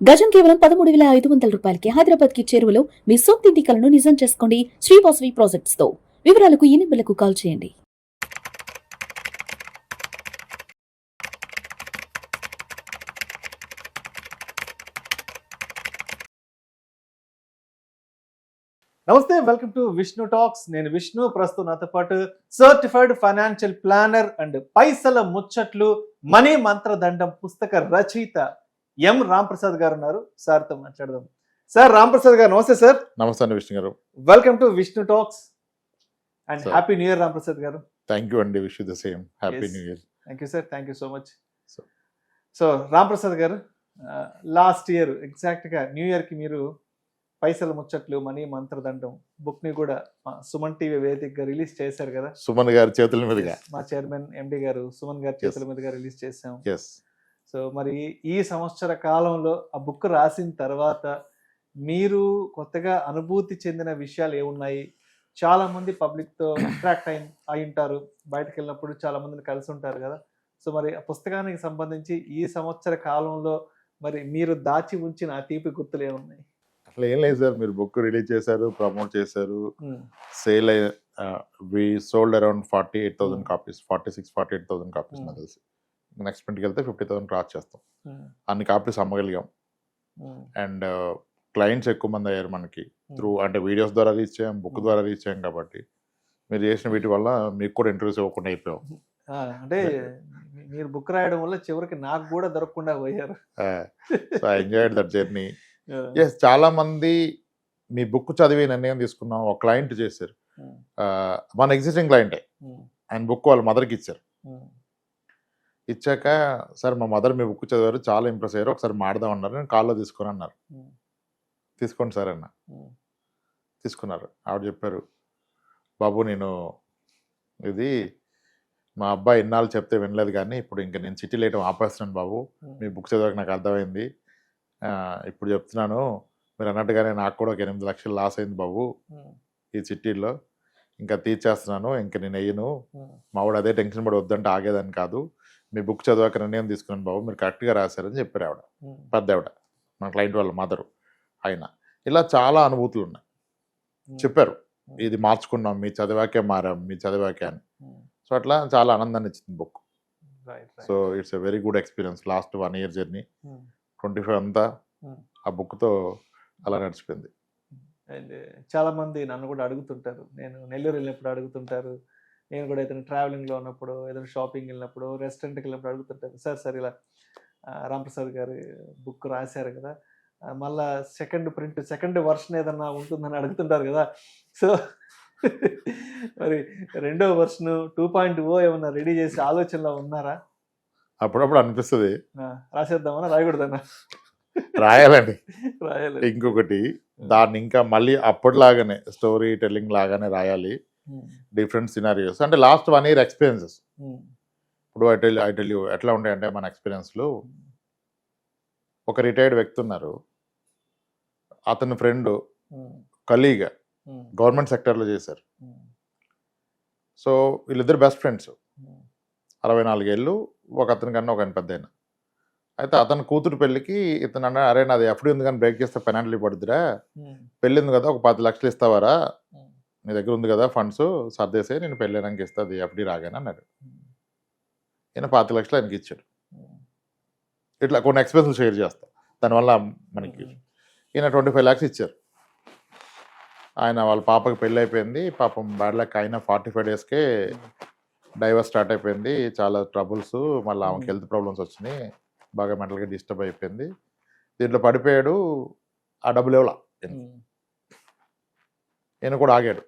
గజం కేవలం 13,500 రూపాయలకి హైదరాబాద్ కి చేరువలో మీ సొంతింటి కలను నిజం చేసుకోండి శ్రీవాసవి ప్రాజెక్ట్స్ తో. వివరాలకు ఈ నెంబర్లకు కాల్ చేయండి. నమస్తే, వెల్కమ్ టు విష్ణు టాక్స్. నేను విష్ణు. ప్రస్తుతం నాతో పాటు సర్టిఫైడ్ ఫైనాన్షియల్ ప్లానర్ అండ్ పైసల ముచ్చట్లు మనీ మంత్రదండం పుస్తక రచయిత ఎం రాంప్రసాద్ గారు ఉన్నారు. సార్తో మాట్లాడదాం. సార్ రాంప్రసాద్ గారు నమస్తే. సార్ నమస్తే అండి విష్ణు గారు. Welcome to Vishnu talks and Sir. Happy new year Ramprasad గారు. థ్యాంక్ యూ అండి. Wish the same. Happy new year. Thank you sir, thank you so much. Sir. So Ramprasad గారు, లాస్ట్ ఇయర్ ఎగ్జాక్ట్గా న్యూ ఇయర్కి మీరు పైసల ముచ్చట్లు మనీ మంత్రదండం బుక్ని కూడా సుమన్ టీవీ వేదికగా రిలీజ్ చేశారు కదా. సుమన్ గారి చేతుల మీదుగా. మా చైర్మన్ ఎండి గారు సుమన్ గారి చేతుల మీదుగా రిలీజ్ చేసాం. ఎస్. సో మరి ఈ సంవత్సర కాలంలో ఆ బుక్ రాసిన తర్వాత మీరు కొత్తగా అనుభూతి చెందిన విషయాలు ఏమున్నాయి? చాలా మంది పబ్లిక్ తో ఇంటరాక్ట్ అయి ఉంటారు, బయటకు వెళ్ళినప్పుడు చాలా మందిని కలిసి ఉంటారు కదా. సో మరి ఆ పుస్తకానికి సంబంధించి ఈ సంవత్సర కాలంలో మరి మీరు దాచి ఉంచిన ఆ తీపి గుర్తులు ఏమున్నాయి? అట్లా ఏం లేదు సార్. మీరు బుక్ రిలీజ్ చేశారు, ప్రమోట్ చేశారు, sale we sold around 48,000 copies, 46,000-48,000 copies నాకు తెలిసి. నెక్స్ట్ ప్రింట్కి వెళ్తే 50,000 క్రాస్ చేస్తాం. అన్ని కాపీస్ అమ్మగలిగాం. అండ్ క్లయింట్స్ ఎక్కువ మంది అయ్యారు మనకి త్రూ, అంటే వీడియోస్ ద్వారా రీచ్ చేయం, బుక్ ద్వారా రీచ్ చేయం. కాబట్టి మీరు చేసిన వీటి వల్ల మీకు కూడా ఇంటర్వ్యూస్ ఇవ్వకుండా అయిపోయాం. అంటే మీరు బుక్ రాయడం వల్ల చివరికి నాకు కూడా దొరకకుండా పోయారు. So I enjoyed that journey. Yes, చాలా మంది మీ బుక్ చదివి నిర్ణయం తీసుకున్నాం. ఒక క్లయింట్ చేశారు, మన ఎగ్జిస్టింగ్ క్లయింటే, ఆయన బుక్ వాళ్ళ మదర్కి ఇచ్చారు. ఇచ్చాక సార్ మా మదర్ మీ బుక్ చదివారు, చాలా ఇంప్రెస్ అయ్యారు, ఒకసారి మాడదాం అన్నారు. నేను కాల్లో తీసుకుని అన్నారు. తీసుకోండి సార్ అన్న. తీసుకున్నారు. ఆవిడ చెప్పారు, బాబు నేను ఇది మా అబ్బాయి ఇన్నాళ్ళు చెప్తే వినలేదు, కానీ ఇప్పుడు ఇంకా నేను చిట్టి లేయటం ఆపేస్తున్నాను బాబు. మీ బుక్ చదివాక నాకు అర్థమైంది. ఇప్పుడు చెప్తున్నాను, మీరు అన్నట్టుగానే నాకు కూడా ఒక 8 లక్షలు లాస్ అయింది బాబు ఈ చిట్టీల్లో. ఇంకా తీర్చేస్తున్నాను, ఇంకా నేను అయ్యను. మావాడు అదే టెన్షన్ పడి వద్దంటే ఆగేదాన్ని కాదు. మీ బుక్ చదివాక నిర్ణయం తీసుకున్నాను బాబు, మీరు కరెక్ట్గా రాశారని చెప్పారు ఆవిడ. పెద్ద ఆవిడ, మన క్లయింట్ వాళ్ళ మదరు. ఆయన ఇలా చాలా అనుభూతులు ఉన్నాయి. చెప్పారు, ఇది మార్చుకున్నాం, మీ చదివాకే మారాం, మీ చదివాకే అని. సో అట్లా చాలా ఆనందాన్ని ఇచ్చింది book. So it's a very good experience. Last 1 year journey, 25 అంతా ఆ బుక్తో అలా నడిచిపోయింది. అండ్ చాలా మంది నన్ను కూడా అడుగుతుంటారు, నేను నెల్లూరు వెళ్ళినప్పుడు అడుగుతుంటారు, నేను కూడా ఏదైనా ట్రావెలింగ్లో ఉన్నప్పుడు, ఏదైనా షాపింగ్ వెళ్ళినప్పుడు, రెస్టారెంట్కి వెళ్ళినప్పుడు అడుగుతుంటారు, సార్ ఇలా రాంప్రసాద్ గారి బుక్ రాశారు కదా, మళ్ళా సెకండ్ వర్షన్ ఏదన్నా ఉంటుందని అడుగుతుంటారు కదా. సో మరి 2వ వర్షన్ 2.0 ఏమన్నా రెడీ చేసి ఆలోచనలో ఉన్నారా? అప్పుడప్పుడు అనిపిస్తుంది రాసేద్దామన్నా, రాయకూడదన్నా? రాయాలండి. రాయాలి. ఇంకొకటి, దాన్ని ఇంకా మళ్ళీ అప్పటిలాగానే స్టోరీ టెల్లింగ్ లాగానే రాయాలి. డిఫరెంట్ సినారియోస్, అంటే లాస్ట్ 1 year ఎక్స్పీరియన్సెస్. ఇప్పుడు ఐ టెల్ యూ ఎట్లా ఉంటాయంటే మన ఎక్స్పీరియన్స్లు. ఒక రిటైర్డ్ వ్యక్తి ఉన్నారు, అతని ఫ్రెండ్ కలీగ్ గవర్నమెంట్ సెక్టర్లో చేశారు. సో వీళ్ళిద్దరు బెస్ట్ ఫ్రెండ్స్. 64 ఏళ్ళు, ఒక అతని కన్నా ఒక ఆయన పెద్ద ఆయన. అయితే అతని కూతురు పెళ్ళికి ఇతను అన్నా, అరే నాది ఎఫ్డీ ఉంది కానీ బ్రేక్ చేస్తే పెనాల్టీ పడుతురా, పెళ్ళి ఉంది కదా ఒక 10 లక్షలు ఇస్తావారా, నీ దగ్గర ఉంది కదా ఫండ్స్, సర్దేసే నేను పెళ్ళడానికి ఇస్తుంది ఎఫ్డీ రాగానే అన్నాడు. ఈయన 10 లక్షలు ఆయనకి ఇచ్చాడు. ఇట్లా కొన్ని ఎక్స్పెన్సులు షేర్ చేస్తా, దానివల్ల మనకి ఈయన 25 lakhs ఇచ్చారు. ఆయన వాళ్ళ పాపకి పెళ్ళి అయిపోయింది, పాపం బ్యాడ్ లక్. ఆయన 45 daysకే డైవర్స్ స్టార్ట్ అయిపోయింది, చాలా ట్రబుల్స్, మళ్ళీ ఆమెకి హెల్త్ ప్రాబ్లమ్స్ వచ్చినాయి, బాగా మెంటల్గా డిస్టర్బ్ అయిపోయింది. దీంట్లో పడిపోయాడు. ఆ డబ్బులు ఇవ్వాల ఈయన కూడా ఆగాడు.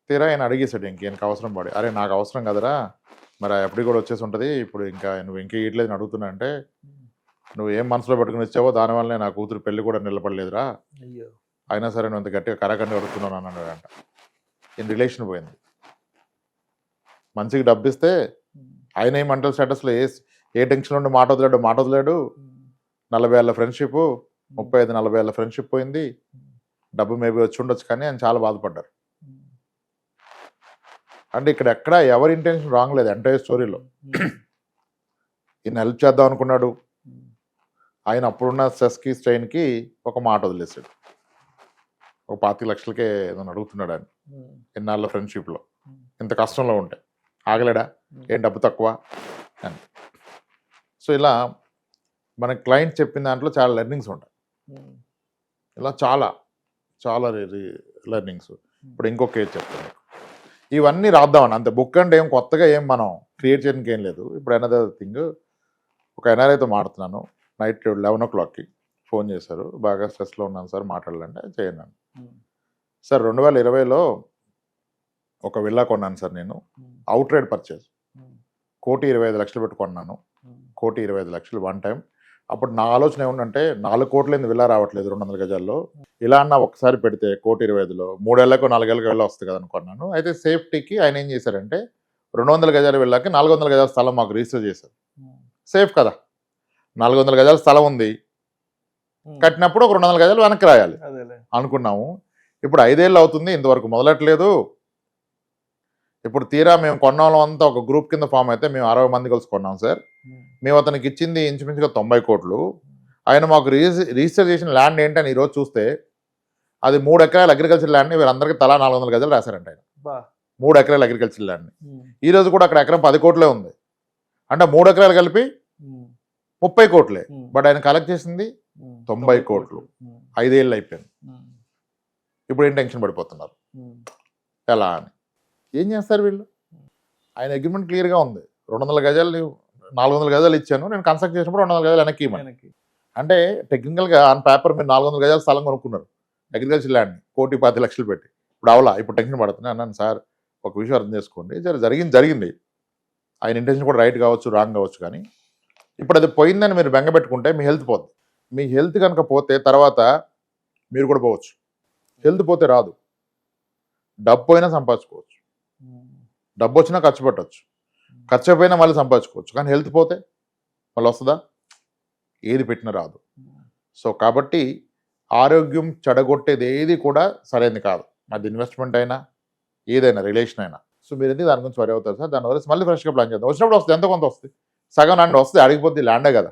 తీరా ఆయన అడిగేశాడు, ఇంకేనకు అవసరం పడి, అరే నాకు అవసరం కదరా, మరి ఎప్పటికి కూడా వచ్చేసి ఉంటుంది, ఇప్పుడు ఇంకా నువ్వు ఇంకే ఇట్లేదు అని అడుగుతున్నా అంటే, నువ్వు ఏం మనసులో పెట్టుకుని ఇచ్చావో దానివల్లనే నా కూతురు పెళ్ళి కూడా నిలబడలేదురా, అయినా సరే నువ్వు ఇంత గట్టిగా కరాకండి అడుగుతున్నాను అన్నాడంట. ఈయన రిలేషన్ పోయింది. మంచిగా డబ్బు ఇస్తే ఆయన ఏ మెంటల్ స్టేటస్లో ఏ టెన్షన్ ఉండి మాట వదిలేడు. 40 ఏళ్ళ ఫ్రెండ్షిప్, 35-40 ఏళ్ళ ఫ్రెండ్షిప్ పోయింది. డబ్బు మేబీ వచ్చి ఉండొచ్చు, కానీ ఆయన చాలా బాధపడ్డారు. అంటే ఇక్కడ ఎక్కడ ఎవరి ఇంటెన్షన్ రాంగ్ లేదు ఎంటైర్ స్టోరీలో. ఈయన హెల్ప్ చేద్దాం అనుకున్నాడు, ఆయన అప్పుడున్న స్ట్రెస్కి స్ట్రెయిన్కి ఒక మాట వదిలేసాడు. ఒక 25 లక్షలకే ఏదైనా అడుగుతున్నాడు ఆయన ఎన్నాళ్ళ ఫ్రెండ్షిప్లో, ఇంత కష్టంలో ఉంటే ఆగలేడా, ఏం డబ్బు తక్కువ అని. సో ఇలా మన క్లయింట్ చెప్పిన దాంట్లో చాలా లెర్నింగ్స్ ఉంటాయి. ఇలా చాలా చాలా లెర్నింగ్స్. ఇప్పుడు ఇంకొక కేసు చెప్తాను. ఇవన్నీ రాద్దామని అంతే. బుక్ అంటే ఏం కొత్తగా ఏం మనం క్రియేట్ చేయడానికి ఏం లేదు. ఇప్పుడు అనదర్ థింగ్, ఒక ఎన్ఆర్ఐతో మాడుతున్నాను. నైట్ 11 o'clockకి ఫోన్ చేశారు. బాగా స్ట్రెస్లో ఉన్నాను సార్, మాట్లాడాలంటే చేయను. సార్ 2020లో ఒక విల్లా కొన్నాను సార్ నేను, అవుట్ రైడ్ పర్చేజ్, 1,25,00,000 పెట్టి కొన్నాను. 1,25,00,000 వన్ టైం. అప్పుడు నా ఆలోచన ఏముందంటే 4 కోట్లైంది విల్లా రావట్లేదు 200 గజాల్లో, ఇలా అన్న ఒకసారి పెడితే 1,25,00,000 3 ఏళ్ళకో 4 ఏళ్ళకో వెళ్ళి వస్తుంది కదా అనుకున్నాను. అయితే సేఫ్టీకి ఆయన ఏం చేశారంటే 200 గజాల విల్లాకి 400 గజాల స్థలం మాకు రిజిస్టర్ చేశారు. సేఫ్ కదా, 400 గజాల స్థలం ఉంది, కట్టినప్పుడు ఒక 200 గజాలు వెనక్కి రాయాలి అనుకున్నాము. ఇప్పుడు 5 ఏళ్ళు అవుతుంది, ఇంతవరకు మొదలెట్టలేదు. ఇప్పుడు తీరా మేము కొన్న వాళ్ళం అంతా ఒక గ్రూప్ కింద ఫామ్ అయితే మేము 60 మంది కలిసి కొన్నాం సార్. మేము అతనికి ఇచ్చింది ఇంచుమించుగా 90 కోట్లు. ఆయన మాకు రిజిస్టర్ చేసిన ల్యాండ్ ఏంటని ఈరోజు చూస్తే అది 3 ఎకరాల అగ్రికల్చర్ ల్యాండ్ని వీరందరికీ తలా 400 గజాలు రాశారంట ఆయన. 3 ఎకరాల అగ్రికల్చర్ ల్యాండ్ని ఈ రోజు కూడా అక్కడ ఎకరం 10 కోట్లే ఉంది. అంటే 3 ఎకరాలు కలిపి 30 కోట్లే. బట్ ఆయన కలెక్ట్ చేసింది 90 కోట్లు. 5 ఏళ్ళు అయిపోయింది. ఇప్పుడు ఏం టెన్షన్ పడిపోతున్నారు ఎలా అని. ఏం చేస్తారు వీళ్ళు? ఆయన అగ్రిమెంట్ క్లియర్గా ఉంది. 200 గజాలు 400 గజాలు ఇచ్చాను, నేను కన్స్ట్రక్ట్ చేసినప్పుడు 200 గజాలు వెనక్కి ఇవ్వమని. అంటే టెక్నికల్గా ఆన్ పేపర్ మీరు 400 గజాల స్థలం కొనుక్కున్నారు అగ్రికల్చర్ ల్యాండ్ని 1,25,00,000 పెట్టి. ఇప్పుడు అవలా ఇప్పుడు టెన్షన్ పడుతుంది అన్నాను. సార్ ఒక విషయం అర్థం చేసుకోండి, జరిగింది. ఆయన ఇంటెన్షన్ కూడా రైట్ కావచ్చు, రాంగ్ కావచ్చు, కానీ ఇప్పుడు అది పోయిందని మీరు బెంగపెట్టుకుంటే మీ హెల్త్ పోతుంది. మీ హెల్త్ కనుక పోతే తర్వాత మీరు కూడా పోవచ్చు. హెల్త్ పోతే రాదు. డబ్బు పోయినా సంపాదించుకోవచ్చు, డబ్బు వచ్చినా ఖర్చు పెట్టవచ్చు, ఖర్చు అయిపోయినా మళ్ళీ సంపాదించుకోవచ్చు. కానీ హెల్త్ పోతే మళ్ళీ వస్తుందా? ఏది పెట్టినా రాదు. సో కాబట్టి ఆరోగ్యం చెడగొట్టేది ఏది కూడా సరైనది కాదు. అది ఇన్వెస్ట్మెంట్ అయినా ఏదైనా రిలేషన్ అయినా. సో మీరు ఎందుకు దాని గురించి వరి అవుతారు సార్? దానివల్ల మళ్ళీ ఫ్రెష్గా ప్లాన్ చేద్దాం. వచ్చినప్పుడు వస్తుంది, ఎంత కొంత వస్తుంది, సగం ల్యాండ్ వస్తుంది, అడిగిపోద్ది ల్యాండే కదా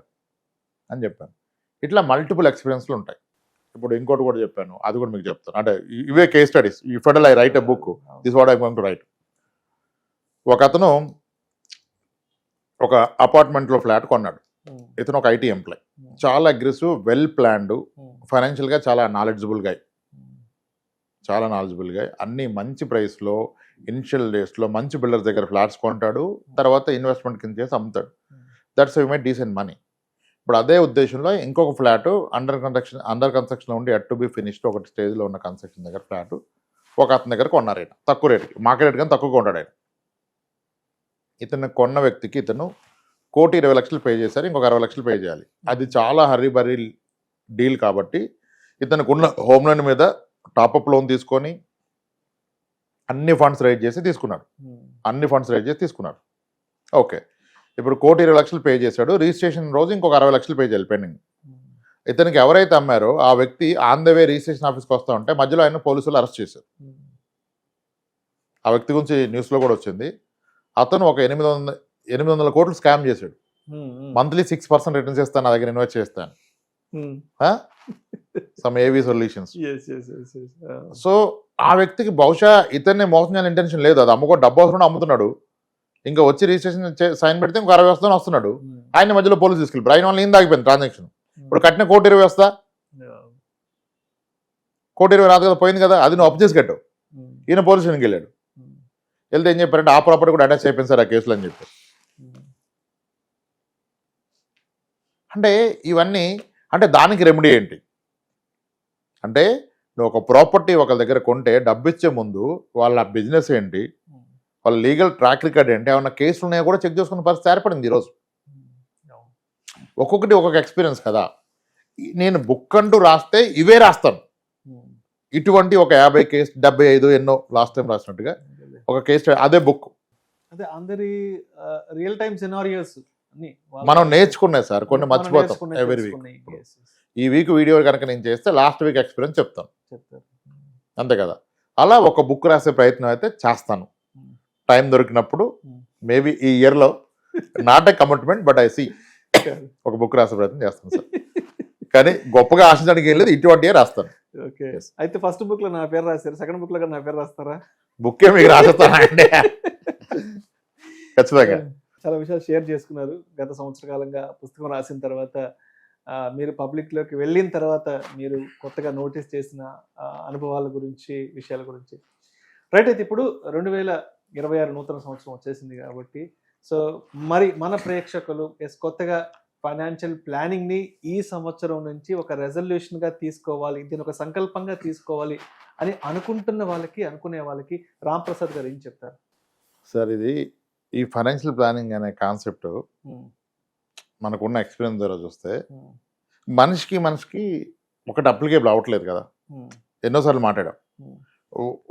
అని చెప్పాను. ఇట్లా మల్టిపుల్ ఎక్స్పీరియన్స్లు ఉంటాయి. ఇప్పుడు ఇంకోటి కూడా చెప్పాను, అది కూడా మీకు చెప్తాను. అంటే ఇవే case studies. If I right a book, this what I going to right. ఒక అతను ఒక అపార్ట్మెంట్లో ఫ్లాట్ కొన్నాడు. ఇతను ఒక ఐటీ ఎంప్లాయ్, చాలా అగ్రెసివ్, వెల్ ప్లాన్డ్, ఫైనాన్షియల్గా చాలా నాలెడ్జబుల్ గా, అన్ని మంచి ప్రైస్లో ఇనిషియల్ డేస్లో మంచి బిల్డర్ దగ్గర ఫ్లాట్స్ కొంటాడు, తర్వాత ఇన్వెస్ట్మెంట్ కింద చేసి అమ్ముతాడు. That's how you make decent money. ఇప్పుడు అదే ఉద్దేశంలో ఇంకొక ఫ్లాట్ అండర్ కన్స్ట్రక్షన్ ఉండి అట్ టు బి ఫినిష్డ్, ఒక స్టేజ్లో ఉన్న కన్స్ట్రక్షన్ దగ్గర ఫ్లాట్ ఒక అతని దగ్గర కొన్నారు. ఆయన తక్కువ రేటుకి, మార్కెట్ రేట్ కానీ తక్కువగా ఉంటాడు. ఆయన ఇతను కొన్న వ్యక్తికి ఇతను 1,20,00,000 పే చేశారు, ఇంకొక 60 లక్షలు పే చేయాలి. అది చాలా హర్రీ డీల్ కాబట్టి ఇతనికి ఉన్న హోమ్ లోన్ మీద టాపప్ లోన్ తీసుకొని అన్ని ఫండ్స్ రైజ్ చేసి తీసుకున్నాడు. ఓకే, ఇప్పుడు 1,20,00,000 పే చేశాడు. రిజిస్ట్రేషన్ రోజు ఇంకొక 60 లక్షలు పే చేయాలి పెండింగ్. ఇతనికి ఎవరైతే అమ్మారో ఆ వ్యక్తి ఆన్ ద వే రిజిస్ట్రేషన్ ఆఫీస్కి వస్తూ ఉంటే మధ్యలో ఆయన పోలీసులు అరెస్ట్ చేశారు. ఆ వ్యక్తి గురించి న్యూస్లో కూడా వచ్చింది. అతను ఒక 800 కోట్లు స్కామ్ చేశాడు. మంత్లీ 6% రిటర్న్స్ ఇస్తాను, నా దగ్గర ఇన్వెస్ట్ చేస్తాను, సమ్ ఏవీ సొల్యూషన్స్. సో ఆ వ్యక్తికి బహుశా ఇతన్ని మోసం చేయాలని ఇంటెన్షన్ లేదు. అది అమ్ముకో డబ్బు అవసరం అమ్ముతున్నాడు. ఇంకా వచ్చి రిజిస్ట్రేషన్ సైన్ పెడితే ఇంకో 60 వస్తాను వస్తున్నాడు. ఆయన మధ్యలో పోలీసు తీసుకెళ్ళి ఆయన వాళ్ళు ఏం ఆగిపోయింది ట్రాన్సాక్షన్. ఇప్పుడు కట్టిన 1,20,00,000 వస్తా, 1,20,00,000 రాదు కదా, పోయింది కదా, అది నువ్వు అప్పు చేసి కట్టావు. ఈయన పోలీస్ స్టేషన్కి వెళ్ళాడు. వెళ్తే ఏం చెప్పారంటే ఆ ప్రాపర్టీ కూడా అటాచ్ అయిపోయింది సార్ ఆ కేసులో అని చెప్పారు. అంటే ఇవన్నీ అంటే దానికి రెమెడీ ఏంటి అంటే, నువ్వు ఒక ప్రాపర్టీ ఒకరి దగ్గర కొంటే డబ్బు ఇచ్చే ముందు వాళ్ళ బిజినెస్ ఏంటి, వాళ్ళ లీగల్ ట్రాక్ రికార్డ్ ఏంటి, ఏమన్నా కేసులు ఉన్నాయో కూడా చెక్ చేసుకున్న పరిస్థితి ఏర్పడింది ఈరోజు. ఒక్కొక్కటి ఒక్కొక్క ఎక్స్పీరియన్స్ కదా. నేను బుక్ అంటూ రాస్తే ఇవే రాస్తాను. ఇటువంటి ఒక 50 కేసు 75 ఎన్నో లాస్ట్ టైం రాసినట్టుగా ఒక కేసు, అదే బుక్. అదే అందరి రియల్ టైమ్ సినారియోస్ మనం నేర్చుకున్నాయి సార్, కొన్ని మర్చిపోతాం ఎవరి వీక్. ఈ వీక్ వీడియో కనుక నేను చేస్తే లాస్ట్ వీక్ ఎక్స్పీరియన్స్ చెప్తాను, అంతే కదా. అలా ఒక బుక్ రాసే ప్రయత్నం అయితే చేస్తాను టైం దొరికినప్పుడు. మేబీ ఈ ఇయర్లో not a commitment, but I see ఒక బుక్ రాసే ప్రయత్నం చేస్తాను సార్. కానీ గొప్పగా ఆశించడానికి ఏం లేదు, ఇటువంటివే రాస్తాను. ఓకే. Yes. అయితే ఫస్ట్ బుక్ లో నా పేరు రాశారు, సెకండ్ బుక్ లో కూడా నా పేరు రాస్తారా? బుక్కే మీకు రాసేస్తానండి ఖచ్చితంగా. చాలా విషయాలు షేర్ చేసుకున్నారు. గత సంవత్సర కాలంగా పుస్తకం రాసిన తర్వాత మీరు పబ్లిక్ లోకి వెళ్ళిన తర్వాత మీరు కొత్తగా నోటీస్ చేసిన అనుభవాల గురించి, విషయాల గురించి. రైట్. అయితే ఇప్పుడు 2026 నూతన సంవత్సరం వచ్చేసింది కాబట్టి, సో మరి మన ప్రేక్షకులు కొత్తగా ఫైనాన్షియల్ ప్లానింగ్ ని ఈ సంవత్సరం నుంచి ఒక రెజల్యూషన్ గా తీసుకోవాలి, దీని ఒక సంకల్పంగా తీసుకోవాలి అని అనుకుంటున్న వాళ్ళకి, అనుకునే వాళ్ళకి రామ్ ప్రసాద్ గారు ఏం చెప్తారు? సార్, ఇది ఈ ఫైనాన్షియల్ ప్లానింగ్ అనే కాన్సెప్ట్ మనకున్న ఎక్స్పీరియన్స్ ద్వారా చూస్తే మనిషికి ఒకటి అప్లికేబుల్ అవ్వట్లేదు కదా. ఎన్నోసార్లు మాట్లాడాం,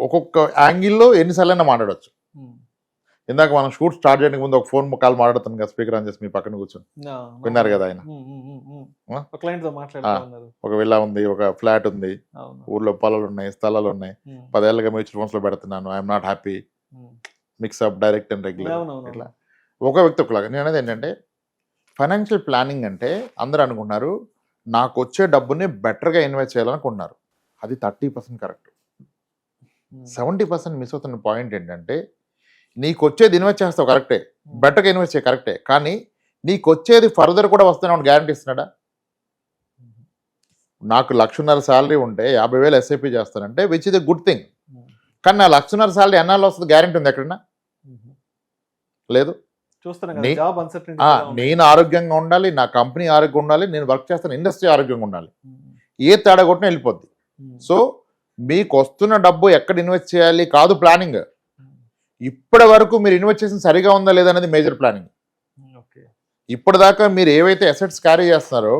ఒక్కొక్క యాంగిల్లో ఎన్నిసార్లైనా మాట్లాడవచ్చు. ఇందాక మనం షూట్ స్టార్ట్ చేయడానికి ముందు ఒక ఫోన్ కాల్ మాట్లాడుతాను కదా, స్పీకర్ ఆన్ చేసి మీ పక్కన కూర్చొని విన్నారు కదా ఆయన. ఒక విల్లా ఉంది, ఒక ఫ్లాట్ ఉంది, ఊర్లో పొలాలు ఉన్నాయి, స్థలాలు ఉన్నాయి, 10 ఏళ్ళుగా మ్యూచువల్ ఫండ్స్ లో పెడుతున్నాను, I'm not happy, mix-up, direct and regular, ఇట్లా ఒక వ్యక్తి ఒకలాగా. నేను అనేది ఏంటంటే, ఫైనాన్షియల్ ప్లానింగ్ అంటే అందరూ అనుకుంటున్నారు నాకు వచ్చే డబ్బుని బెటర్గా ఇన్వెస్ట్ చేయాలనుకుంటున్నారు. అది 30% కరెక్ట్. 70% మిస్ అవుతున్న పాయింట్ ఏంటంటే, నీకు వచ్చేది ఇన్వెస్ట్ చేస్తావు కరెక్టే, బెటర్గా ఇన్వెస్ట్ చేయ కరెక్టే, కానీ నీకు వచ్చేది ఫర్దర్ కూడా వస్తున్నావు గ్యారంటీ ఇస్తున్నాడా? నాకు 1,50,000 శాలరీ ఉంటే 50,000 ఎస్ఐపి చేస్తానంటే which is a good thing. కానీ నా 1,50,000 శాలరీ ఎన్నాళ్ళు వస్తుంది గ్యారంటీ ఉంది ఎక్కడన్నా? లేదు. నేను ఆరోగ్యంగా ఉండాలి, నా కంపెనీ ఆరోగ్యంగా ఉండాలి, నేను వర్క్ చేస్తాను ఇండస్ట్రీ ఆరోగ్యంగా ఉండాలి. ఏ తేడా కొట్టినా వెళ్ళిపోద్ది. సో మీకు వస్తున్న డబ్బు ఎక్కడ ఇన్వెస్ట్ చేయాలి కాదు ప్లానింగ్. ఇప్పటి వరకు మీరు ఇన్వెస్ట్ చేసిన సరిగా ఉందా లేదా అనేది మేజర్ ప్లానింగ్. ఇప్పటిదాకా మీరు ఏవైతే అసెట్స్ క్యారీ చేస్తున్నారో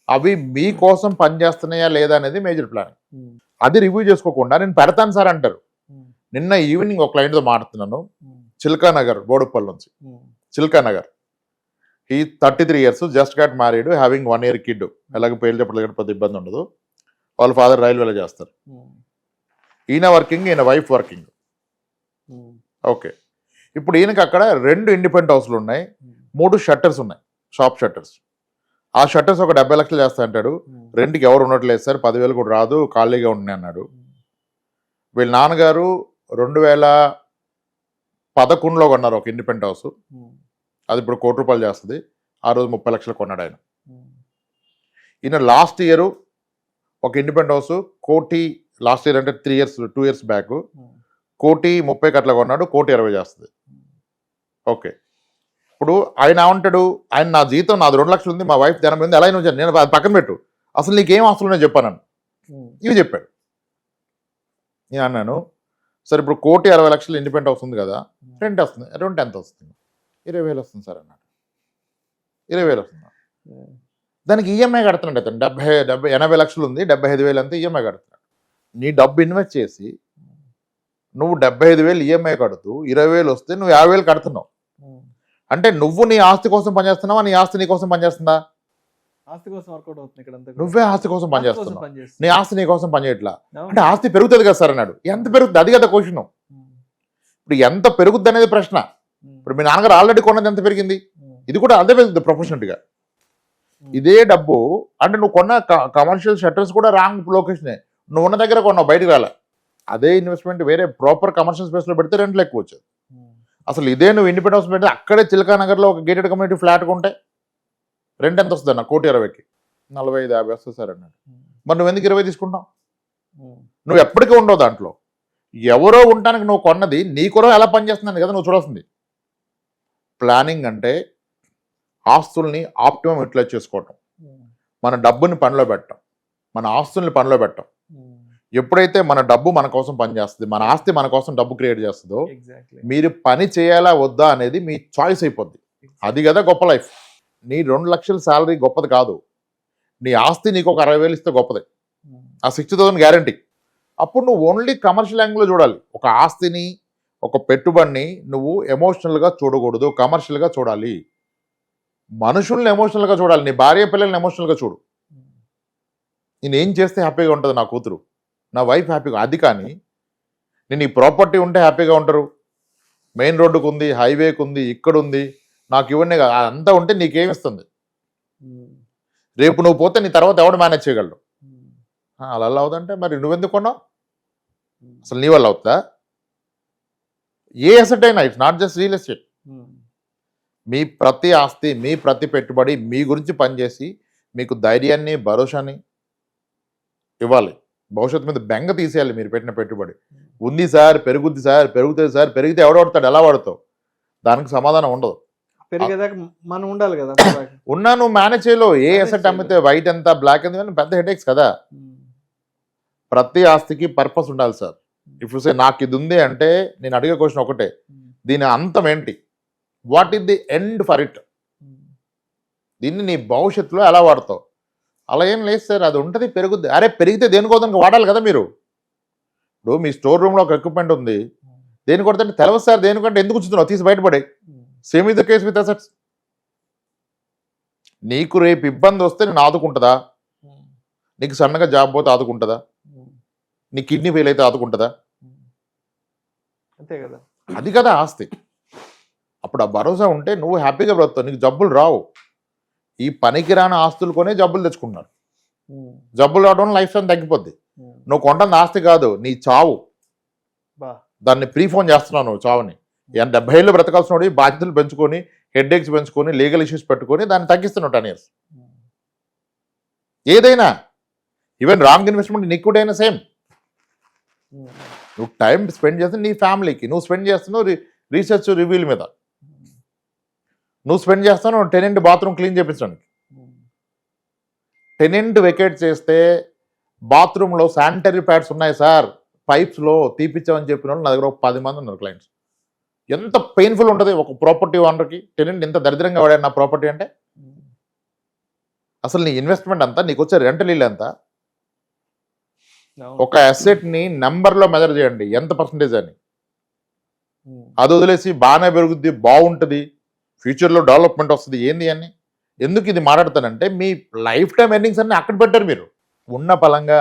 అవి మీకోసం పనిచేస్తున్నాయా లేదా అనేది మేజర్ ప్లానింగ్. అది రివ్యూ చేసుకోకుండా నేను పెడతాను సార్ అంటారు. నిన్న ఈవినింగ్ ఒక క్లయింట్తో మాట్లాడుతున్నాను, చిల్కా నగర్, బోడుప్పల్ నుంచి. చిల్కా నగర్, ఈ 33 years, just got married, having 1 year kid. ఎలాగో పేర్లు చెప్పలేదు, పెద్ద ఇబ్బంది ఉండదు. వాళ్ళ ఫాదర్ రైల్వేలో చేస్తారు. ఈయన వర్కింగ్, ఈయన వైఫ్ వర్కింగ్. ఓకే. ఇప్పుడు ఈయనకి అక్కడ 2 ఇండిపెండెంట్ హౌస్లు ఉన్నాయి, 3 షట్టర్స్ ఉన్నాయి, షాప్ షట్టర్స్. ఆ షట్టర్స్ ఒక 70 లక్షలు చేస్తా అంటాడు. రెంట్కి ఎవరు ఉండట్లేదు సార్, 10,000 కూడా రాదు, ఖాళీగా ఉన్నాయి అన్నాడు. వీళ్ళ నాన్నగారు 2011లో కొన్నారు ఒక ఇండిపెండెంట్ హౌస్. అది ఇప్పుడు 1 కోటి రూపాయలు చేస్తుంది. ఆ రోజు 30 లక్షలు కొన్నాడు ఆయన. ఈయన లాస్ట్ ఇయర్ ఒక ఇండిపెండెంట్ హౌస్ 1 కోటి, లాస్ట్ ఇయర్ అంటే 2 years బ్యాక్ 1,30,00,000 అట్లా కొన్నాడు, 1,20,00,000 చేస్తుంది. ఓకే. ఇప్పుడు ఆయన ఏమంటాడు, ఆయన నా జీతం నాది 2 లక్షలు ఉంది, మా వైఫ్ 80 ఉంది, ఎలా అయినా నేను అది పక్కన పెట్టు, అసలు నీకేం అవసరం నేను చెప్పాను. ఇవి చెప్పాడు. నేను అన్నాను, సార్ ఇప్పుడు 1,60,00,000 ఇండిపెండెంట్ హౌస్ ఉంది కదా, రెంట్ వస్తుంది, రెంట్ ఎంత వస్తుంది? 20,000 వస్తుంది సార్ అన్నాడు. 20,000 వస్తుంది. దానికి ఈఎంఐ కడుతున్నాడు అతను. 80 లక్షలు ఉంది, 75,000 అంతా ఈఎంఐ కడుతున్నాడు. నీ డబ్బు ఇన్వెస్ట్ చేసి నువ్వు 75,000 ఈఎంఐ కడుతూ 20,000 వస్తే నువ్వు 50,000 కడుతున్నావు. అంటే నువ్వు నీ ఆస్తి కోసం పనిచేస్తున్నావా, నీ ఆస్తి నీ కోసం పనిచేస్తుందా? ఆస్తి కోసం వర్కౌట్ అవుతుంది ఇక్కడ. నువ్వే ఆస్తి కోసం పనిచేస్తున్నావు, నీ ఆస్తి నీ కోసం పనిచేయట్లా. అంటే ఆస్తి పెరుగుతుంది కదా సార్ అన్నాడు. ఎంత పెరుగుతుంది? అది కదా క్వశ్చన్. ఇప్పుడు ఎంత పెరుగుద్ది అనేది ప్రశ్న. ఇప్పుడు మీ నాన్నగారు ఆల్రెడీ కొన్నది ఎంత పెరిగింది, ఇది కూడా అదే పెరుగుతుంది ప్రొఫెషనల్గా. ఇదే డబ్బు అంటే నువ్వు కొన్న కమర్షియల్ షట్టర్స్ కూడా రాంగ్ లొకేషనే, నువ్వు ఉన్న దగ్గర కొన్నావు, బయటకు రాలే. అదే ఇన్వెస్ట్మెంట్ వేరే ప్రాపర్ కమర్షియల్ స్పేస్లో పెడితే రెంట్లు ఎక్కువ వచ్చేది. అసలు ఇదే నువ్వు ఇండిపెండెంట్ హౌస్ పెడితే అక్కడే చిల్కా నగర్లో ఒక గేటెడ్ కమ్యూనిటీ ఫ్లాట్ కొంటే రెంట్ ఎంత వస్తుంది అన్న? 1,20,00,000కి 45-50 వస్తుంది సార్ అన్నాడు. మరి నువ్వు ఎందుకు 20 తీసుకుంటావు? నువ్వు ఎప్పటికీ ఉండవు దాంట్లో. ఎవరో ఉండటానికి నువ్వు కొన్నది నీ కొరకు ఎలా పనిచేస్తుందని కదా నువ్వు చూడాల్సింది. ప్లానింగ్ అంటే ఆస్తుల్ని ఆప్టిమం యూటిలైజ్ చేసుకోవటం, మన డబ్బుని పనిలో పెట్టడం, మన ఆస్తుల్ని పనిలో పెట్టడం. ఎప్పుడైతే మన డబ్బు మన కోసం పనిచేస్తుంది, మన ఆస్తి మన కోసం డబ్బు క్రియేట్ చేస్తుందో, మీరు పని చేయాలా వద్దా అనేది మీ చాయిస్ అయిపోద్ది. అది కదా గొప్ప లైఫ్. నీ 2 లక్షల శాలరీ గొప్పది కాదు, నీ ఆస్తి నీకు ఒక 60,000 ఇస్తే గొప్పది. ఆ 60,000 గ్యారంటీ. అప్పుడు నువ్వు ఓన్లీ కమర్షియల్ యాంగిల్లో చూడాలి. ఒక ఆస్తిని, ఒక పెట్టుబడిని నువ్వు ఎమోషనల్గా చూడకూడదు, కమర్షియల్గా చూడాలి. మనుషుల్ని ఎమోషనల్గా చూడాలి. నీ భార్య పిల్లల్ని ఎమోషనల్గా చూడు. నేను ఏం చేస్తే హ్యాపీగా ఉంటుంది నా కూతురు, నా వైఫ్ హ్యాపీగా, అది. కానీ నేను ఈ ప్రాపర్టీ ఉంటే హ్యాపీగా ఉంటారు, మెయిన్ రోడ్డుకు ఉంది, హైవేకి ఉంది, ఇక్కడ ఉంది, నాకు ఇవన్నీ అంతా ఉంటే నీకేమిస్తుంది? రేపు నువ్వు పోతే నీ తర్వాత ఎవడు మేనేజ్ చేయగలడు? అలా అవుతుందంటే మరి నువ్వెందుకు కొన్నావు? అసలు నీ వల్ల అవుతుందా? ఏ అసెట్ అయినా, it's not just real estate. మీ ప్రతి ఆస్తి, మీ ప్రతి పెట్టుబడి మీ గురించి పనిచేసి మీకు ధైర్యాన్ని, భరోసాని ఇవ్వాలి. భవిష్యత్తు మీద బెంగ తీసేయాలి. మీరు పెట్టిన పెట్టుబడి ఉంది సార్, పెరుగుద్ది సార్, పెరుగుతుంది సార్, పెరిగితే ఎవడు వాడతాడు, ఎలా వాడతావు? దానికి సమాధానం ఉండదు. పెరిగేదాకా మనం ఉండాలి కదా. ఉన్నా నువ్వు మేనేజ్ చేయలో. ఏ అసెట్ అమ్మితే వైట్ ఎంత, బ్లాక్ ఎంత, పెద్ద హెడేక్స్ కదా. ప్రతి ఆస్తికి పర్పస్ ఉండాలి సార్. ఇఫ్ యూ సే నాకు ఇది ఉంది అంటే నేను అడిగే క్వశ్చన్ ఒకటే, దీని అంతం ఏంటి? What is the end for it? దీన్ని నీ భవిష్యత్తులో ఎలా వాడతావు? అలా ఏం లేదు సార్, అది ఉంటుంది, పెరుగుద్ది. అరే పెరిగితే దేనికోదానికి వాడాలి కదా మీరు. ఇప్పుడు మీ స్టోర్ రూమ్లో ఒక ఎక్విప్మెంట్ ఉంది, దేని కొడితే తెలవదు సార్, దేనికంటే ఎందుకు ఉంచుతున్నావు, తీసి బయటపడే. Same is the case with assets. నీకు రేపు ఇబ్బంది వస్తే నేను ఆదుకుంటుందా? నీకు సన్నగా జాబ్ పోతే ఆదుకుంటుందా? నీ కిడ్నీ ఫెయిల్ అయితే ఆదుకుంటుందా? అంతే కదా. అది కదా ఆస్తి. అప్పుడు ఆ భరోసా ఉంటే నువ్వు హ్యాపీగా బ్రతుకుతావు, నీకు జబ్బులు రావు. ఈ పనికిరాని ఆస్తులు కొనే జబ్బులు తెచ్చుకున్నారు. జబ్బులు రావడం లైఫ్ టైం తగ్గిపోద్ది. నువ్వు కొంటుంది ఆస్తి కాదు, నీ చావు. దాన్ని ప్రీఫోన్ చేస్తున్నావు నువ్వు చావుని. 70 ఏళ్ళు బ్రతకాల్సిన వాడి బాధ్యతలు పెంచుకొని, హెడ్ఏక్స్ పెంచుకొని, లీగల్ ఇష్యూస్ పెట్టుకొని దాన్ని తగ్గిస్తున్నావు 10 years. ఏదైనా ఈవెన్ రాంగ్ ఇన్వెస్ట్మెంట్ నీకు కూడా అయినా సేమ్. నువ్వు టైం స్పెండ్ చేస్తే నీ ఫ్యామిలీకి, నువ్వు స్పెండ్ చేస్తున్నావు రీసెర్చ్ రివ్యూల మీద, నువ్వు స్పెండ్ చేస్తావు టెనెంట్ బాత్రూమ్ క్లీన్ చేయించడానికి. టెనెంట్ వెకేట్ చేస్తే బాత్రూంలో శానిటరీ ప్యాడ్స్ ఉన్నాయి సార్, పైప్స్లో తీపిచ్చామని చెప్పిన వాళ్ళు నా దగ్గర ఒక 10 మంది ఉన్నారు క్లయింట్స్. ఎంత పెయిన్ఫుల్ ఉంటుంది ఒక ప్రాపర్టీ ఓనర్కి. టెనెంట్ ఎంత దరిద్రంగా వాడాడు నా ప్రాపర్టీ అంటే. అసలు నీ ఇన్వెస్ట్మెంట్ అంతా, నీకు వచ్చే రెంటల్ ఇల్లు ఎంత? ఒక అసెట్ని నెంబర్లో మెజర్ చేయండి ఎంత పర్సంటేజ్ అని. అది వదిలేసి బాగానే పెరుగుద్ది, బాగుంటుంది, ఫ్యూచర్లో డెవలప్మెంట్ వస్తుంది ఏంది అని ఎందుకు ఇది మాట్లాడతానంటే, మీ లైఫ్ టైం ఎర్నింగ్స్ అన్ని అక్కడ పెట్టారు మీరు. ఉన్న పలంగా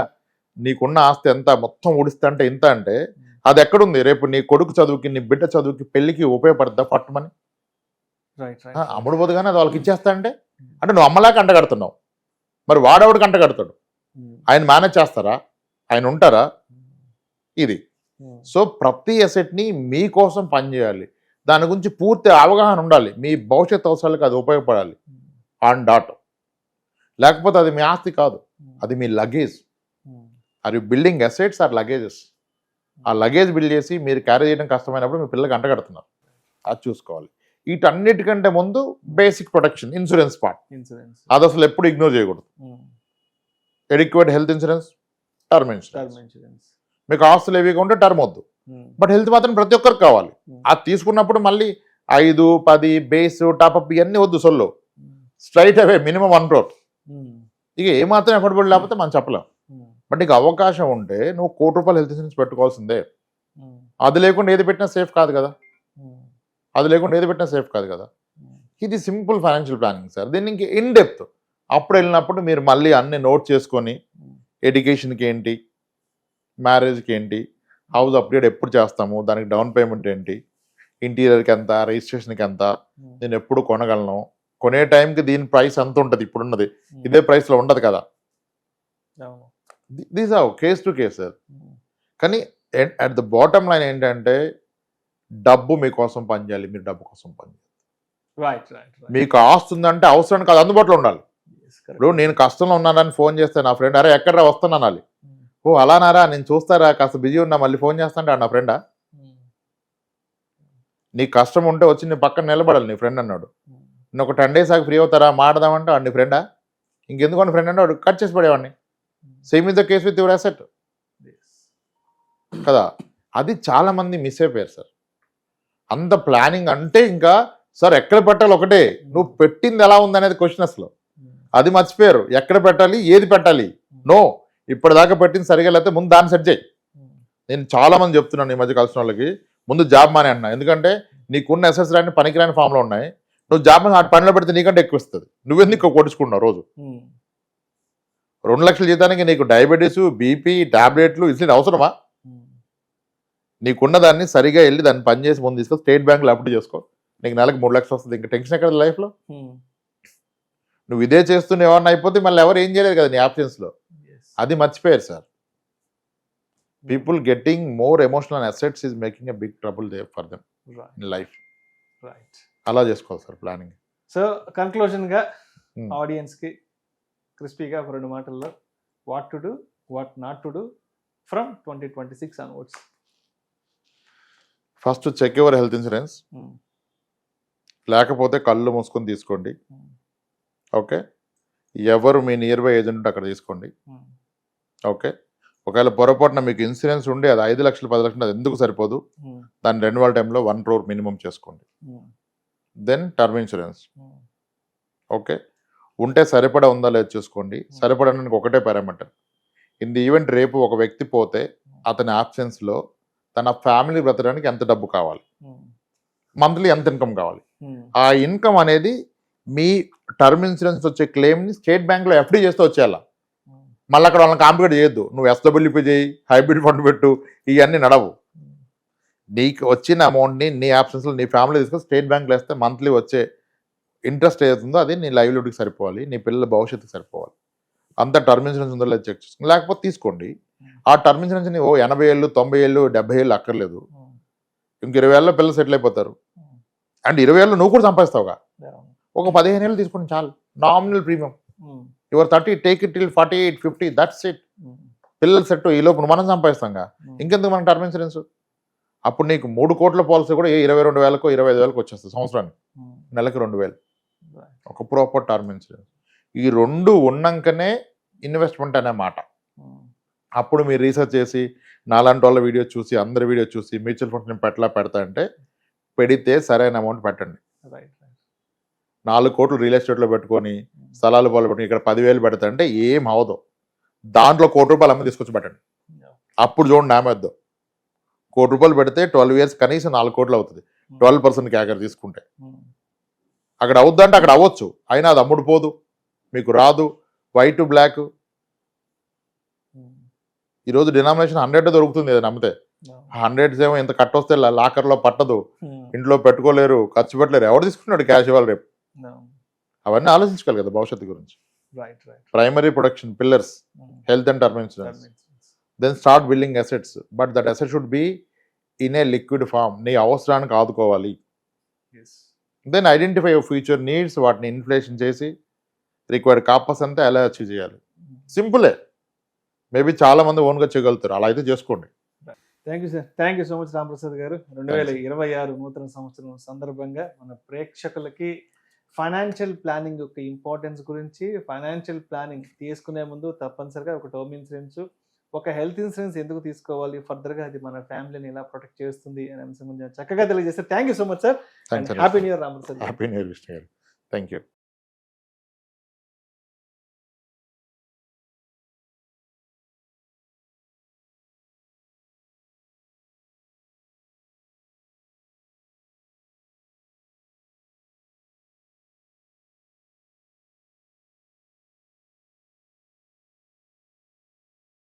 నీకున్న ఆస్తి ఎంత మొత్తం ఊడిస్తే అంటే ఇంత అంటే అది ఎక్కడుంది? రేపు నీ కొడుకు చదువుకి, నీ బిడ్డ చదువుకి, పెళ్లికి ఉపయోగపడుతుందా? పట్టుమని అమ్ముడు పోదు కానీ అది వాళ్ళకి ఇచ్చేస్తా అంటే నువ్వు అమ్మలాగా అంటగడుతున్నావు. మరి వాడేవాడికి అంటగడతాడు. ఆయన మేనేజ్ చేస్తారా? ఆయన ఉంటారా? ఇది. సో ప్రతి అసెట్ని మీకోసం పనిచేయాలి, దాని గురించి పూర్తి అవగాహన ఉండాలి, మీ భవిష్యత్ అవసరాలకు అది ఉపయోగపడాలి ఆన్ డాట్. లేకపోతే అది మీ ఆస్తి కాదు, అది మీ luggage. Are you building assets or luggages? ఆ లగేజ్ బిల్డ్ చేసి మీరు క్యారీ చేయడం కష్టమైనప్పుడు మీ పిల్లలకి అంటగడుతున్నారు. అది చూసుకోవాలి. వీటన్నిటికంటే ముందు బేసిక్ ప్రొటెక్షన్, ఇన్సూరెన్స్ పార్ట్. అది అసలు ఎప్పుడు ఇగ్నోర్ చేయకూడదు. Adequate health insurance, term insurance. మీకు ఆస్తులు ఏవిగా ఉంటే టర్మ్ వద్దు, బట్ హెల్త్ మాత్రం ప్రతి ఒక్కరికి కావాలి. అది తీసుకున్నప్పుడు మళ్ళీ 5, 10 బేస్ టాప్అప్ ఇవన్నీ వద్దు. సొల్లు స్ట్రైట్ అవే మినిమం 1 crore. ఇక ఏమాత్రం ఎఫర్డబుల్ లేకపోతే మనం చెప్పలేం. బట్ నీకు అవకాశం ఉంటే నువ్వు ₹1 హెల్త్ ఇన్సూరెన్స్ పెట్టుకోవాల్సిందే. అది లేకుండా ఏది పెట్టినా సేఫ్ కాదు కదా. ఇది సింపుల్ ఫైనాన్షియల్ ప్లానింగ్ సార్. దీన్ని ఇంక ఇన్ డెప్త్ అప్పుడు వెళ్ళినప్పుడు మీరు మళ్ళీ అన్ని నోట్ చేసుకొని, ఎడ్యుకేషన్కి ఏంటి, మ్యారేజ్కి ఏంటి, హౌస్ అప్గ్రేడ్ ఎప్పుడు చేస్తాము, దానికి డౌన్ పేమెంట్ ఏంటి, ఇంటీరియర్కి ఎంత, రిజిస్ట్రేషన్కి ఎంత, నేను ఎప్పుడు కొనగలను, కొనే టైంకి దీని ప్రైస్ ఎంత ఉంటుంది, ఇప్పుడున్నది ఇదే ప్రైస్లో ఉండదు కదా. These are case to case sir. కానీ అట్ ద బాటమ్ లైన్ ఏంటంటే డబ్బు మీకోసం పనిచేయాలి, మీరు డబ్బు కోసం పనిచేయాలి. మీకు ఆస్తుందంటే అవసరానికి అది అందుబాటులో ఉండాలి. ఇప్పుడు నేను కష్టంలో ఉన్నానని ఫోన్ చేస్తే నా ఫ్రెండ్, అరే ఎక్కడరా వస్తాను అనాలి. ఓ అలానారా, నేను చూస్తారా, కాస్త బిజీ ఉన్నా మళ్ళీ ఫోన్ చేస్తాంటే నా ఫ్రెండా? నీకు కష్టం ఉంటే వచ్చి నీ పక్కన నిలబడాలి నీ ఫ్రెండ్ అన్నాడు. నేను ఒక 10 days ఆగి ఫ్రీ అవుతారా మాడదామంటే వాడు నీ ఫ్రెండా? ఇంకెందుకు ఫ్రెండ్ అంటే వాడు కట్ చేసి పడేవాడిని. Same is the case with your asset కదా. అది చాలా మంది మిస్ అయిపోయారు సార్. అంత ప్లానింగ్ అంటే ఇంకా సార్ ఎక్కడ పెట్టాలి ఒకటే, నువ్వు పెట్టింది ఎలా ఉంది అనేది క్వశ్చన్ అసలు అది మర్చిపోయారు. ఎక్కడ పెట్టాలి, ఏది పెట్టాలి, నో ఇప్పటిదాకా పెట్టింది సరిగా లేకపోతే ముందు దాన్ని సెట్ చేయి. నేను చాలా మంది చెప్తున్నాను ఈ మధ్య కలిసిన వాళ్ళకి, ముందు జాబ్ మానే అన్నా. ఎందుకంటే నీకున్న అసెట్స్ రాని పనికిరాని ఫామ్లో ఉన్నాయి. నువ్వు జాబ్ ఆ పనిలో పెడితే నీకంటే ఎక్కువ ఇస్తుంది. నువ్వెందుకు కొట్టుకున్నావు రోజు 2 లక్షల జీతానికి నీకు డయాబెటీస్, బీపీ, టాబ్లెట్లు ఇట్లా అవసరమా? నీకున్న దాన్ని సరిగా వెళ్ళి దాన్ని పని చేసి ముందు తీసుకో, స్టేట్ బ్యాంకులో అప్లై చేసుకో, నీకు నెలకు 3 లక్షలు వస్తుంది. ఇంకా టెన్షన్ ఎక్కడ లైఫ్లో? నువ్వు ఇదే చేస్తున్న ఏమన్నా అయిపోతే మళ్ళీ ఎవరు ఏం చేయలేదు కదా నీ ఆప్షన్స్లో. అది మర్చిపోయారు sir. People getting more emotional assets is making a big trouble they for them in life. Right. అలా చేసుకోవాలి సార్ ప్లానింగ్. సో కన్క్లూజన్గా ఆడియన్స్కి క్రిస్పీగా ఒక 2 మాటల్లో what to do, what not to do from 2026 onwards. First check your health insurance. లేకపోతే కళ్ళు మూసుకొని తీసుకోండి. ఓకే. ఎవరు మీ నియర్ బై ఏజెంట్ ఉంటే అక్కడ తీసుకోండి. ఓకే. ఒకవేళ పొరపాటున మీకు ఇన్సూరెన్స్ ఉండి అది 5 లక్షలు 10 లక్షలు అది ఎందుకు సరిపోదు, దాన్ని రెన్యువల్ టైంలో 1 crore మినిమం చేసుకోండి. Then term insurance. ఓకే. ఉంటే సరిపడా ఉందా లేదు చూసుకోండి. సరిపడడానికి ఒకటే పారామీటర్. ఇన్ ది ఈవెంట్ రేపు ఒక వ్యక్తి పోతే అతని ఆప్షన్స్లో తన ఫ్యామిలీ బ్రతకడానికి ఎంత డబ్బు కావాలి, మంత్లీ ఎంత ఇన్కమ్ కావాలి, ఆ ఇన్కమ్ అనేది మీ టర్మ్ ఇన్సూరెన్స్ వచ్చే క్లెయిమ్ని స్టేట్ బ్యాంక్లో ఎఫ్డీ చేస్తే వచ్చేయాల. మళ్ళీ అక్కడ వాళ్ళని కాంప్లికేట్ చేయొద్దు. నువ్వు ఎస్డబ్ల్యూపీ చేయి, హైబ్రిడ్ ఫండ్ పెట్టు, ఇవన్నీ నడవు. నీకు వచ్చిన అమౌంట్ని నీ ఆప్షన్స్లో నీ ఫ్యామిలీ తీసుకొని స్టేట్ బ్యాంక్లో వేస్తే మంత్లీ వచ్చే ఇంట్రెస్ట్ ఏదైతుందో అది నీ లైవ్లీహుడ్కి సరిపోవాలి, నీ పిల్లల భవిష్యత్తుకి సరిపోవాలి. అంత టర్మ్ ఇన్సూరెన్స్ ఉందో లేదు చెక్ చేసుకోండి. లేకపోతే తీసుకోండి. ఆ టర్మ్ ఇన్సూరెన్స్ని 80 ఏళ్ళు 90 ఏళ్ళు 70 ఏళ్ళు అక్కర్లేదు. ఇంక 20 ఏళ్ళలో పిల్లలు సెటిల్ అయిపోతారు. అండ్ 20 ఏళ్ళు నువ్వు కూడా సంపాదిస్తావుగా. ఒక 15 ఏళ్ళు తీసుకోండి చాలు. Nominal premium. Your 30 take it till 48 50 that's it. పిల్లలు సెట్ ఈ లోపు మనం సంపాదిస్తాంగా, ఇంకెందుకు మనకు టర్మ్ ఇన్సూరెన్స్. అప్పుడు నీకు 3 కోట్ల పాలసీ కూడా 22,000కో 25,000కో వచ్చేస్తుంది సంవత్సరానికి. నెలకి 2,000. ఒక ప్రాపర్ టర్మ్ ఇన్సూరెన్స్. ఈ 2 ఉన్నాకనే ఇన్వెస్ట్మెంట్ అనే మాట. అప్పుడు మీరు రీసెర్చ్ చేసి నాలాంటి వాళ్ళ వీడియో చూసి అందరి వీడియో చూసి మ్యూచువల్ ఫండ్స్ నేను పెడతా అంటే పెడితే సరైన అమౌంట్ పెట్టండి. 4 కోట్లు రియల్ ఎస్టేట్లో పెట్టుకొని స్థలాలు పాలు పెట్టుకుని ఇక్కడ 10,000 పెడతా అంటే ఏం అవదు. దాంట్లో ₹1 అమ్మ తీసుకొచ్చి పెట్టండి. అప్పుడు చూడండి నామేద్దాం. ₹1 పెడితే 12 years కనీసం 4 కోట్లు అవుతుంది. 12% క్యాకర్ తీసుకుంటే అక్కడ అవుద్దంటే అక్కడ అవ్వచ్చు. అయినా అది అమ్ముడు పోదు, మీకు రాదు. White to black. ఈరోజు డినామినేషన్ 100 దొరుకుతుంది ఏదైనా నమ్మితే. 100 ఏమో ఇంత కట్టొస్తే లాకర్లో పట్టదు, ఇంట్లో పెట్టుకోలేరు, ఖర్చు పెట్టలేరు. ఎవరు తీసుకున్నాడు క్యాష్ ఇవ్వాలి రేపు? అవన్నీ ఆలోచించుకోవాలి కదా భవిష్యత్తు గురించి. Primary protection pillars health and term insurance. Then start building assets. But that asset should be in a liquid form. నీ అవసరానికి ఆదుకోవాలి. Then identify your future needs. వాటిని ఇన్ఫ్లేషన్ చేసి రిక్వైర్డ్ కాపస్ అంతా ఎలా అచీవ్ చేయాలి. సింపులే. మేబీ చాలా మంది ఓన్గా చేయగలుగుతారు. అలా అయితే చేసుకోండి. Thank you sir. Thank you so much Ramprasad గారు. 2026 నూతన సంవత్సరం సందర్భంగా మన ప్రేక్షకులకి ఫైనాన్షియల్ ప్లానింగ్ యొక్క ఇంపార్టెన్స్ గురించి, ఫైనాన్షియల్ ప్లానింగ్ తీసుకునే ముందు తప్పనిసరిగా ఒక టర్మ్ ఇన్సూరెన్స్, ఒక హెల్త్ ఇన్సూరెన్స్ ఎందుకు తీసుకోవాలి, ఫర్దర్గా అది మన ఫ్యామిలీని ఎలా ప్రొటెక్ట్ చేస్తుంది అనే అంశం గురించి చక్కగా తెలియజేస్తారు. Thank you so much sir. Happy new year Ramprasad. Happy new year Vishnu garu. Thank you.